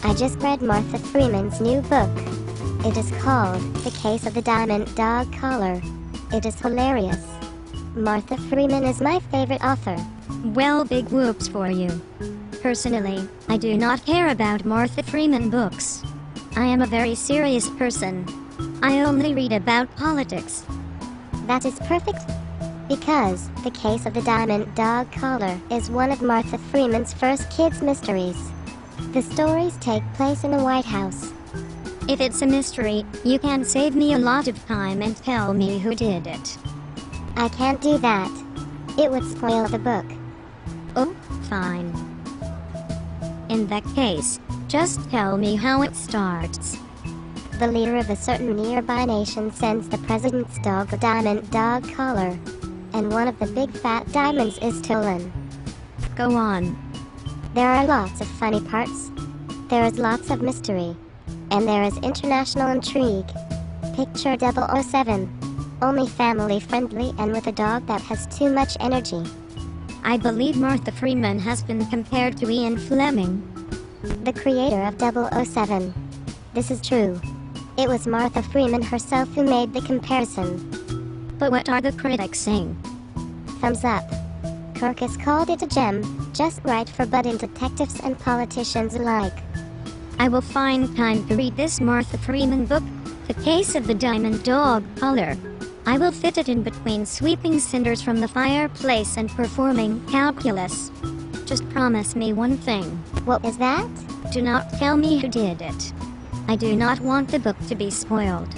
I just read Martha Freeman's new book. It is called The Case of the Diamond Dog Collar. It is hilarious. Martha Freeman is my favorite author. Well, big whoops for you. Personally, I do not care about Martha Freeman books. I am a very serious person. I only read about politics. That is perfect, because The Case of the Diamond Dog Collar is one of Martha Freeman's first kids' mysteries. The stories take place in a White House. If it's a mystery, you can save me a lot of time and tell me who did it. I can't do that. It would spoil the book. Oh, fine. In that case, just tell me how it starts. The leader of a certain nearby nation sends the president's dog a diamond dog collar, and one of the big fat diamonds is stolen. Go on. There are lots of funny parts. There is lots of mystery. And there is international intrigue. Picture 007. Only family friendly and with a dog that has too much energy. I believe Martha Freeman has been compared to Ian Fleming, the creator of 007. This is true. It was Martha Freeman herself who made the comparison. But what are the critics saying? Thumbs up. Kirkus called it a gem, just right for budding detectives and politicians alike. I will find time to read this Martha Freeman book, The Case of the Diamond Dog Collar. I will fit it in between sweeping cinders from the fireplace and performing calculus. Just promise me one thing. What is that? Do not tell me who did it. I do not want the book to be spoiled.